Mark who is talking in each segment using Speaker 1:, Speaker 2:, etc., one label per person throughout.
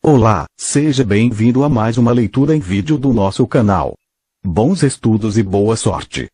Speaker 1: Olá, seja bem-vindo a mais uma leitura em vídeo do nosso canal. Bons estudos e boa sorte!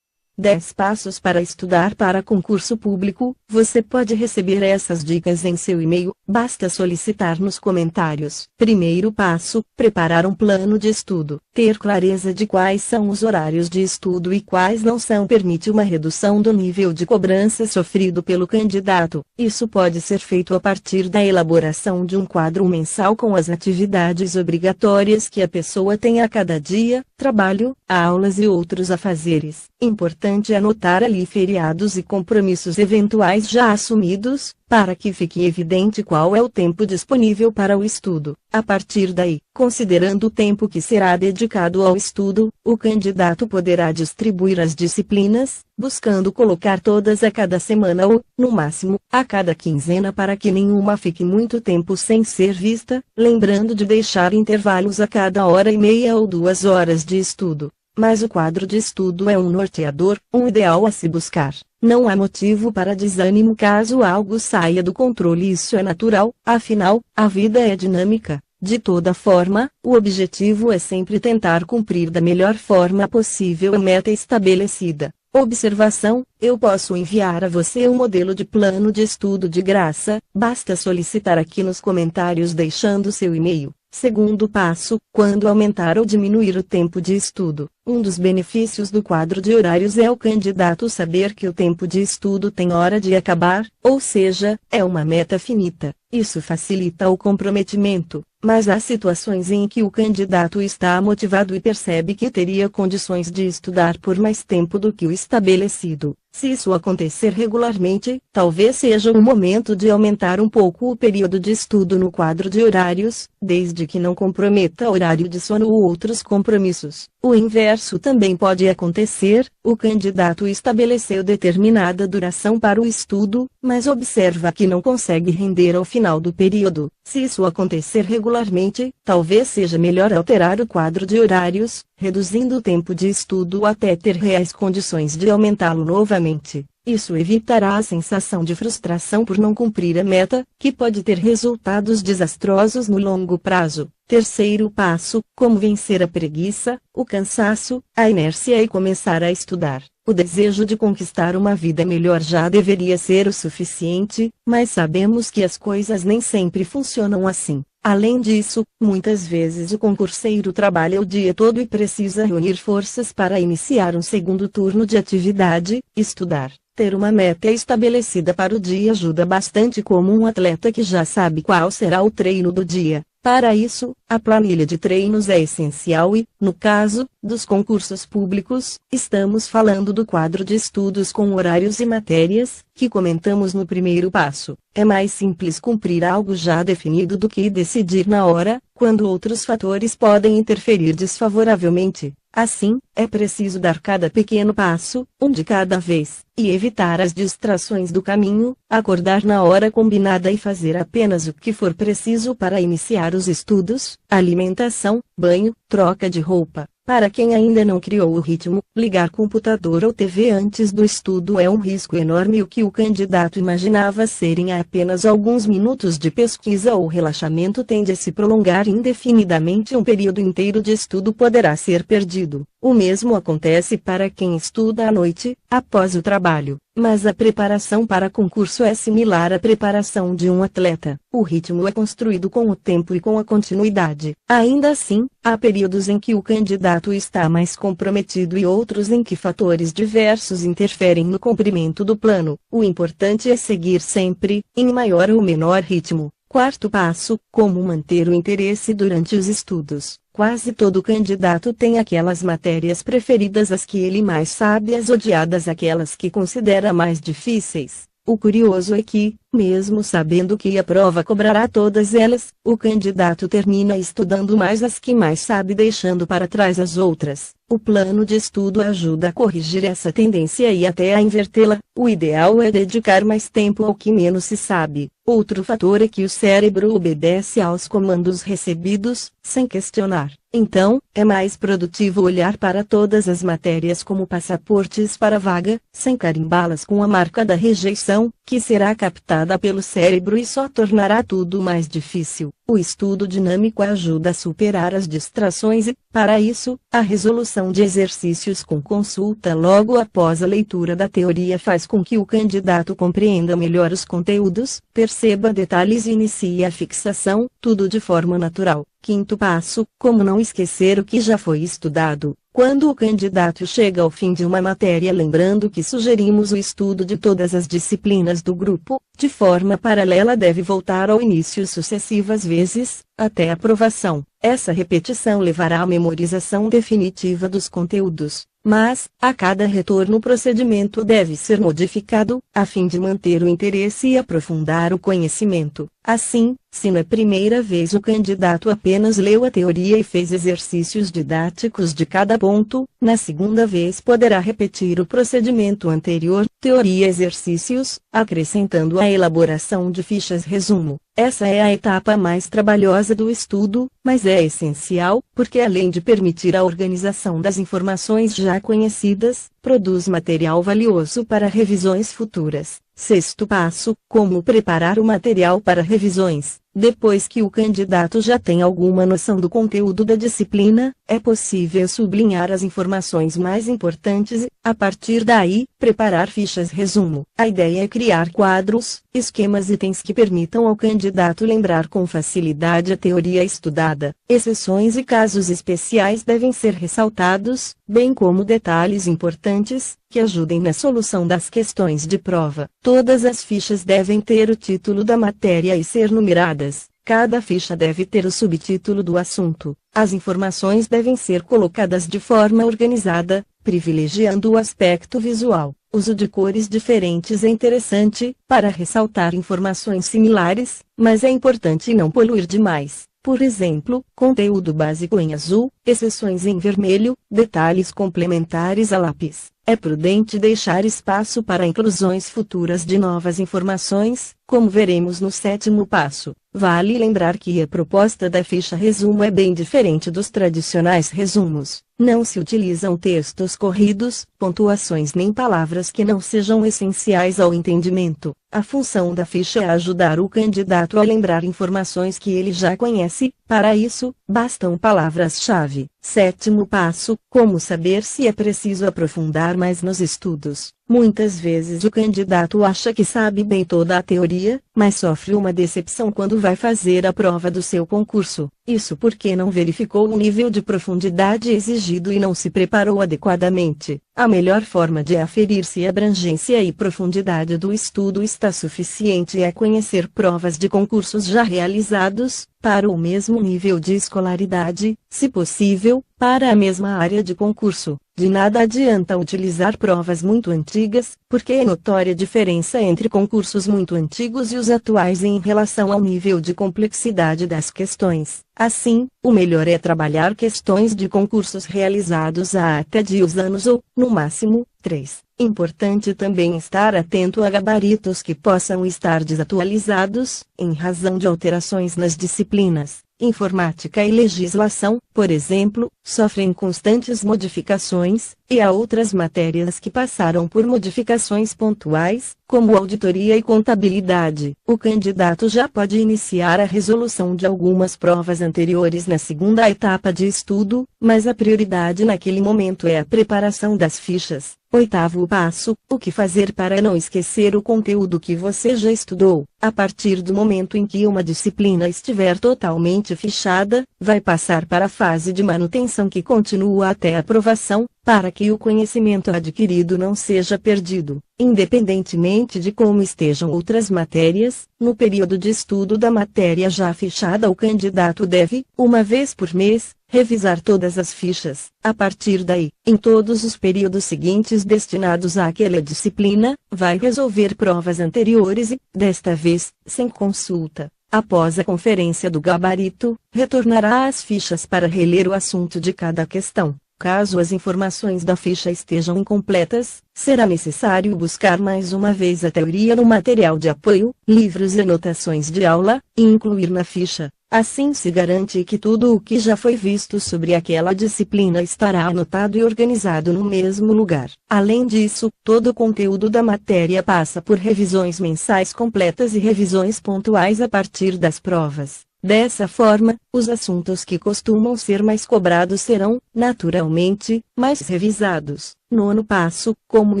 Speaker 2: 10 passos para estudar para concurso público. Você pode receber essas dicas em seu e-mail, basta solicitar nos comentários. Primeiro passo: preparar um plano de estudo. Ter clareza de quais são os horários de estudo e quais não são permite uma redução do nível de cobrança sofrido pelo candidato. Isso pode ser feito a partir da elaboração de um quadro mensal com as atividades obrigatórias que a pessoa tem a cada dia, trabalho, aulas e outros afazeres. Importante anotar ali feriados e compromissos eventuais já assumidos, para que fique evidente qual é o tempo disponível para o estudo. A partir daí, considerando o tempo que será dedicado ao estudo, o candidato poderá distribuir as disciplinas, buscando colocar todas a cada semana ou, no máximo, a cada quinzena para que nenhuma fique muito tempo sem ser vista, lembrando de deixar intervalos a cada hora e meia ou 2 horas de estudo. Mas o quadro de estudo é um norteador, um ideal a se buscar. Não há motivo para desânimo caso algo saia do controle, isso é natural, afinal, a vida é dinâmica. De toda forma, o objetivo é sempre tentar cumprir da melhor forma possível a meta estabelecida. Observação: eu posso enviar a você um modelo de plano de estudo de graça, basta solicitar aqui nos comentários deixando seu e-mail. Segundo passo: quando aumentar ou diminuir o tempo de estudo. Um dos benefícios do quadro de horários é o candidato saber que o tempo de estudo tem hora de acabar, ou seja, é uma meta finita. Isso facilita o comprometimento, mas há situações em que o candidato está motivado e percebe que teria condições de estudar por mais tempo do que o estabelecido. Se isso acontecer regularmente, talvez seja o momento de aumentar um pouco o período de estudo no quadro de horários, desde que não comprometa horário de sono ou outros compromissos. O inverso também pode acontecer: o candidato estabeleceu determinada duração para o estudo, mas observa que não consegue render ao final do período. Se isso acontecer regularmente, talvez seja melhor alterar o quadro de horários, reduzindo o tempo de estudo até ter reais condições de aumentá-lo novamente. Isso evitará a sensação de frustração por não cumprir a meta, que pode ter resultados desastrosos no longo prazo. Terceiro passo: como vencer a preguiça, o cansaço, a inércia e começar a estudar. O desejo de conquistar uma vida melhor já deveria ser o suficiente, mas sabemos que as coisas nem sempre funcionam assim. Além disso, muitas vezes o concurseiro trabalha o dia todo e precisa reunir forças para iniciar um segundo turno de atividade, estudar. Ter uma meta estabelecida para o dia ajuda bastante, como um atleta que já sabe qual será o treino do dia. Para isso, a planilha de treinos é essencial e, no caso dos concursos públicos, estamos falando do quadro de estudos com horários e matérias, que comentamos no primeiro passo. É mais simples cumprir algo já definido do que decidir na hora, quando outros fatores podem interferir desfavoravelmente. Assim, é preciso dar cada pequeno passo, um de cada vez, e evitar as distrações do caminho, acordar na hora combinada e fazer apenas o que for preciso para iniciar os estudos, alimentação, banho, troca de roupa. Para quem ainda não criou o ritmo, ligar computador ou TV antes do estudo é um risco enorme. O que o candidato imaginava serem apenas alguns minutos de pesquisa ou relaxamento tende a se prolongar indefinidamente. Um período inteiro de estudo poderá ser perdido. O mesmo acontece para quem estuda à noite, após o trabalho. Mas a preparação para concurso é similar à preparação de um atleta. O ritmo é construído com o tempo e com a continuidade. Ainda assim, há períodos em que o candidato está mais comprometido e outros em que fatores diversos interferem no cumprimento do plano. O importante é seguir sempre, em maior ou menor ritmo. Quarto passo: como manter o interesse durante os estudos. Quase todo candidato tem aquelas matérias preferidas, as que ele mais sabe, as odiadas, aquelas que considera mais difíceis. O curioso é que, mesmo sabendo que a prova cobrará todas elas, o candidato termina estudando mais as que mais sabe, deixando para trás as outras. O plano de estudo ajuda a corrigir essa tendência e até a invertê-la. O ideal é dedicar mais tempo ao que menos se sabe. Outro fator é que o cérebro obedece aos comandos recebidos, sem questionar. Então, é mais produtivo olhar para todas as matérias como passaportes para a vaga, sem carimbá-las com a marca da rejeição, que será captada pelo cérebro e só tornará tudo mais difícil. O estudo dinâmico ajuda a superar as distrações e, para isso, a resolução de exercícios com consulta logo após a leitura da teoria faz com que o candidato compreenda melhor os conteúdos, perceba detalhes e inicie a fixação, tudo de forma natural. Quinto passo, como não esquecer o que já foi estudado. Quando o candidato chega ao fim de uma matéria, lembrando que sugerimos o estudo de todas as disciplinas do grupo, de forma paralela deve voltar ao início sucessivas vezes, até a aprovação. Essa repetição levará à memorização definitiva dos conteúdos. Mas, a cada retorno o procedimento deve ser modificado, a fim de manter o interesse e aprofundar o conhecimento. Assim, se na primeira vez o candidato apenas leu a teoria e fez exercícios didáticos de cada ponto, na segunda vez poderá repetir o procedimento anterior, teoria e exercícios, acrescentando a elaboração de fichas resumo. Essa é a etapa mais trabalhosa do estudo, mas é essencial, porque além de permitir a organização das informações já conhecidas, produz material valioso para revisões futuras. Sexto passo, como preparar o material para revisões. Depois que o candidato já tem alguma noção do conteúdo da disciplina, é possível sublinhar as informações mais importantes e, a partir daí, preparar fichas resumo. A ideia é criar quadros, esquemas e itens que permitam ao candidato lembrar com facilidade a teoria estudada. Exceções e casos especiais devem ser ressaltados, bem como detalhes importantes, que ajudem na solução das questões de prova. Todas as fichas devem ter o título da matéria e ser numeradas. Cada ficha deve ter o subtítulo do assunto. As informações devem ser colocadas de forma organizada, privilegiando o aspecto visual. Uso de cores diferentes é interessante, para ressaltar informações similares, mas é importante não poluir demais. Por exemplo, conteúdo básico em azul, exceções em vermelho, detalhes complementares a lápis. É prudente deixar espaço para inclusões futuras de novas informações, como veremos no sétimo passo. Vale lembrar que a proposta da ficha resumo é bem diferente dos tradicionais resumos. Não se utilizam textos corridos, pontuações nem palavras que não sejam essenciais ao entendimento. A função da ficha é ajudar o candidato a lembrar informações que ele já conhece. Para isso, bastam palavras-chave. Sétimo passo, como saber se é preciso aprofundar mais nos estudos. Muitas vezes o candidato acha que sabe bem toda a teoria, mas sofre uma decepção quando vai fazer a prova do seu concurso. Isso porque não verificou o nível de profundidade exigido e não se preparou adequadamente. A melhor forma de aferir se a abrangência e profundidade do estudo está suficiente é conhecer provas de concursos já realizados, para o mesmo nível de escolaridade, se possível, para a mesma área de concurso. De nada adianta utilizar provas muito antigas, porque é notória a diferença entre concursos muito antigos e os atuais em relação ao nível de complexidade das questões. Assim, o melhor é trabalhar questões de concursos realizados há até 10 anos ou, no máximo, 3. Importante também estar atento a gabaritos que possam estar desatualizados, em razão de alterações nas disciplinas. Informática e legislação, por exemplo, sofrem constantes modificações, e há outras matérias que passaram por modificações pontuais, como auditoria e contabilidade. O candidato já pode iniciar a resolução de algumas provas anteriores na segunda etapa de estudo, mas a prioridade naquele momento é a preparação das fichas. Oitavo passo, o que fazer para não esquecer o conteúdo que você já estudou. A partir do momento em que uma disciplina estiver totalmente fichada, vai passar para a fase de manutenção que continua até a aprovação, para que o conhecimento adquirido não seja perdido. Independentemente de como estejam outras matérias, no período de estudo da matéria já fichada o candidato deve, uma vez por mês, revisar todas as fichas. A partir daí, em todos os períodos seguintes destinados àquela disciplina, vai resolver provas anteriores e, desta vez, sem consulta. Após a conferência do gabarito, retornará às fichas para reler o assunto de cada questão. Caso as informações da ficha estejam incompletas, será necessário buscar mais uma vez a teoria no material de apoio, livros e anotações de aula, e incluir na ficha. Assim se garante que tudo o que já foi visto sobre aquela disciplina estará anotado e organizado no mesmo lugar. Além disso, todo o conteúdo da matéria passa por revisões mensais completas e revisões pontuais a partir das provas. Dessa forma, os assuntos que costumam ser mais cobrados serão, naturalmente, mais revisados. Nono passo: como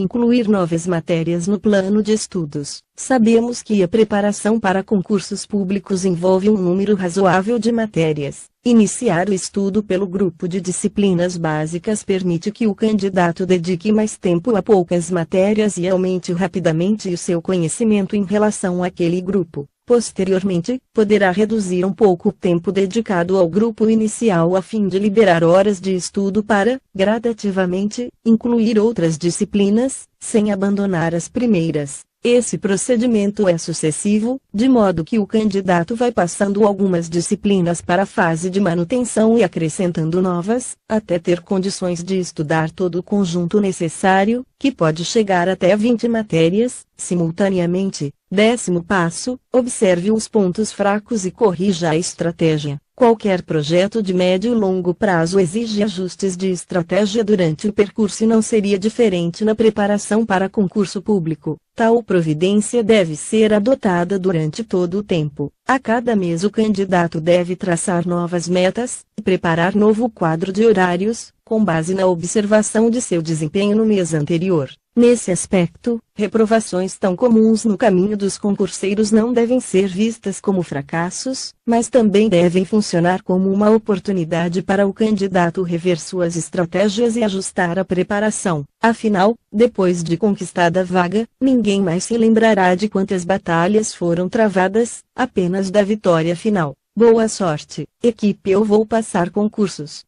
Speaker 2: incluir novas matérias no plano de estudos. Sabemos que a preparação para concursos públicos envolve um número razoável de matérias. Iniciar o estudo pelo grupo de disciplinas básicas permite que o candidato dedique mais tempo a poucas matérias e aumente rapidamente o seu conhecimento em relação àquele grupo. Posteriormente, poderá reduzir um pouco o tempo dedicado ao grupo inicial a fim de liberar horas de estudo para, gradativamente, incluir outras disciplinas, sem abandonar as primeiras. Esse procedimento é sucessivo, de modo que o candidato vai passando algumas disciplinas para a fase de manutenção e acrescentando novas, até ter condições de estudar todo o conjunto necessário, que pode chegar até 20 matérias, simultaneamente. 10º passo: observe os pontos fracos e corrija a estratégia. Qualquer projeto de médio e longo prazo exige ajustes de estratégia durante o percurso e não seria diferente na preparação para concurso público. Tal providência deve ser adotada durante todo o tempo. A cada mês o candidato deve traçar novas metas e preparar novo quadro de horários, com base na observação de seu desempenho no mês anterior. Nesse aspecto, reprovações tão comuns no caminho dos concurseiros não devem ser vistas como fracassos, mas também devem funcionar como uma oportunidade para o candidato rever suas estratégias e ajustar a preparação. Afinal, depois de conquistada a vaga, ninguém mais se lembrará de quantas batalhas foram travadas, apenas da vitória final. Boa sorte, equipe! Eu vou passar concursos.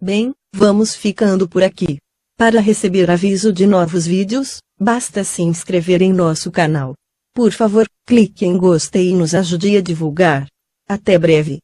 Speaker 2: Bem, vamos ficando por aqui. Para receber aviso de novos vídeos, basta se inscrever em nosso canal. Por favor, clique em gostei e nos ajude a divulgar. Até breve.